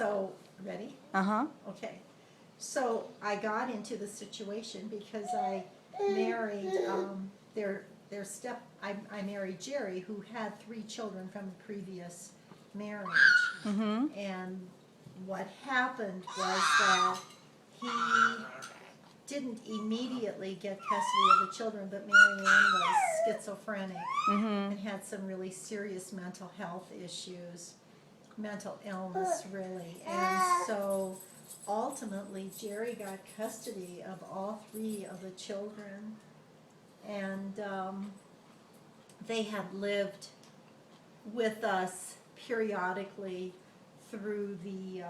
So, ready? Uh-huh. Okay. So I got into the situation because I married I married Jerry, who had 3 children from a previous marriage. Mm-hmm. And what happened was that he didn't immediately get custody of the children, but Marianne was schizophrenic Mm-hmm. and had some really serious mental health issues, mental illness really. And so ultimately Jerry got custody of all 3 of the children, and they had lived with us periodically through the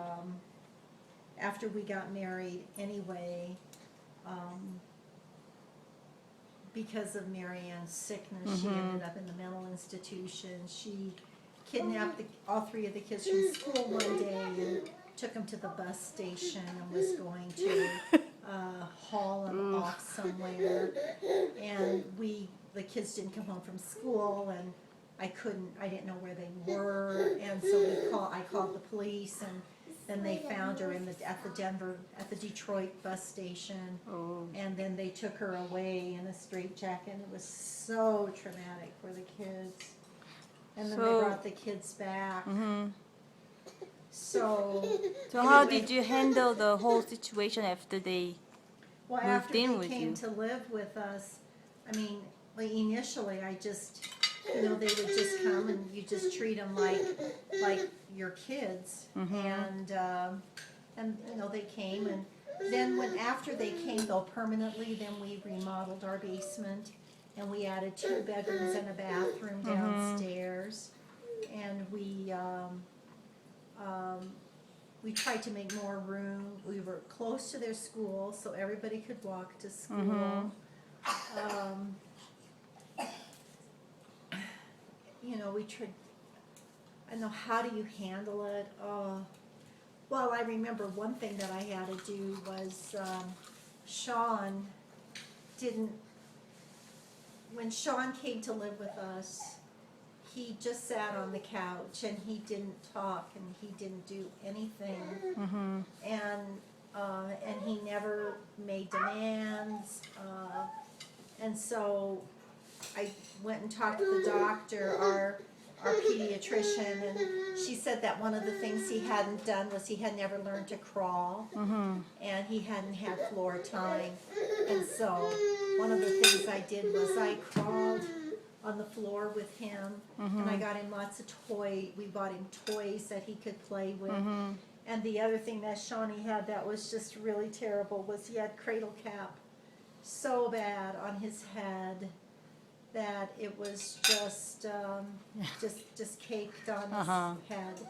after we got married anyway, because of Marianne's sickness. She ended up in the mental institution. She kidnapped all 3 of the kids from school one day and took them to the bus station and was going to haul them off somewhere. And the kids didn't come home from school, and I didn't know where they were, and so I called the police, and then they found her at the Detroit bus station, Oh. and then they took her away in a straitjacket. It was so traumatic for the kids, and then they So- brought the kids back. Mm-hmm. So So how anyway, did you handle the whole situation after they well, moved after in they with came you? to live with us, I mean, like initially I just, they would just come and you just treat them like your kids. And they came, and then after they came though permanently, then we remodeled our basement, and we added 2 bedrooms and a bathroom downstairs, and we tried to make more room. We were close to their school, so everybody could walk to school. We tried. I don't know, how do you handle it? Well, I remember one thing that I had to do was Sean didn't. When Sean came to live with us, he just sat on the couch and he didn't talk and he didn't do anything, Mm-hmm. and he never made demands, and so I went and talked to the doctor, our pediatrician, and she said that one of the things he hadn't done was he had never learned to crawl, and he hadn't had floor time, and so one of the things I did was I crawled on the floor with him, and I got him lots of we bought him toys that he could play with. And the other thing that Shawnee had that was just really terrible was he had cradle cap so bad on his head that it was just caked on his head.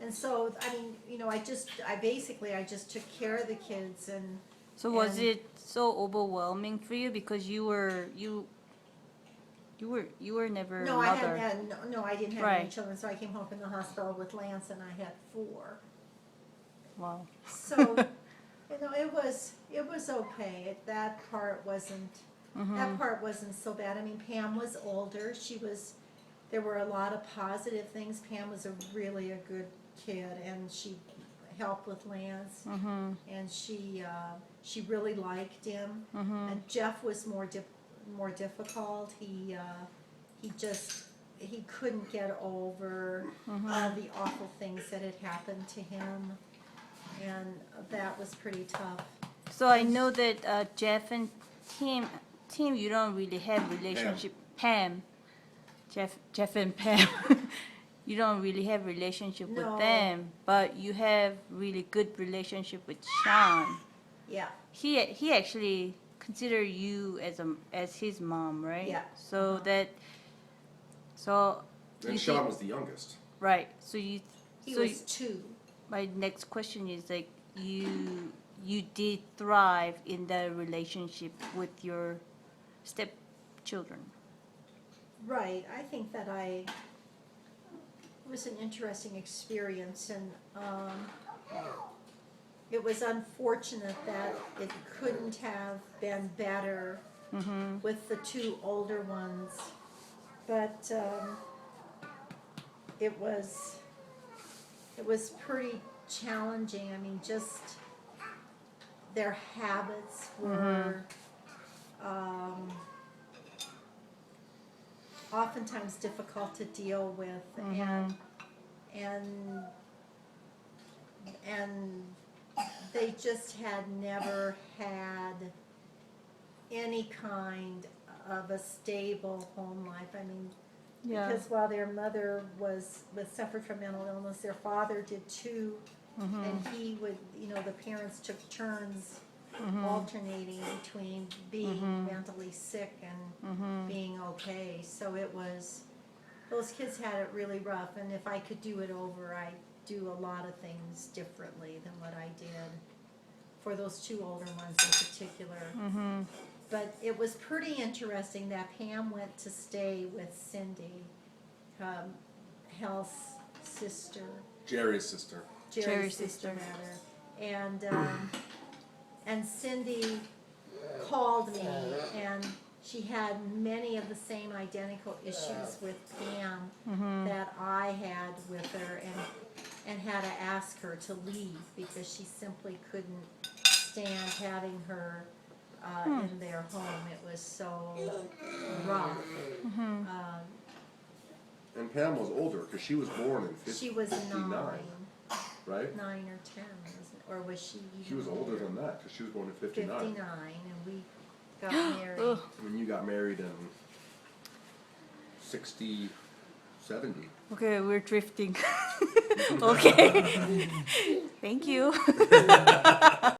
And so, I mean, I just took care of the kids. And So was and- it so overwhelming for you because you were never No, a I mother? I didn't have any Right. children, so I came home from the hospital with Lance, and I had 4. Wow. So, it was okay. That part wasn't so bad. I mean, Pam was older. There were a lot of positive things. Pam was really a good kid, and she helped with Lance, and she really liked him. And Jeff was more difficult. He couldn't get over all the awful things that had happened to him, and that was pretty tough. So I know that Jeff and Tim, you don't really have relationship. Pam, Jeff and Pam, you don't really have relationship No. with them, but you have really good relationship with Sean. Yeah. He actually consider you as his mom, right? Yeah. So And Sean was the youngest. right. So you. He so was 2. my next question is like you did thrive in the relationship with your stepchildren. Right. I think that it was an interesting experience, and it was unfortunate that it couldn't have been better with the 2 older ones, but it was pretty challenging. I mean, just their habits were oftentimes difficult to deal with, and they just had never had any kind of a stable home life. I mean, Yeah. because while their mother suffered from mental illness, their father did too, and he would, the parents took turns alternating between being mentally sick and being okay. So those kids had it really rough, and if I could do it over, I'd do a lot of things differently than what I did for those two older ones in particular. But it was pretty interesting that Pam went to stay with Cindy, Hal's sister, Jerry's sister. Jerry's sister rather, and Cindy called me, and she had many of the same identical issues with Pam that I had with her, and had to ask her to leave because she simply couldn't stand having her in their home. It was so rough. And Pam was older because she was born in 59, She was 9 right? 9 or 10, or was she even She was older than that because she was born in 59. 59, and we got married. Ugh. When you got married in 60, 70. Okay, we're drifting. Okay. Thank you.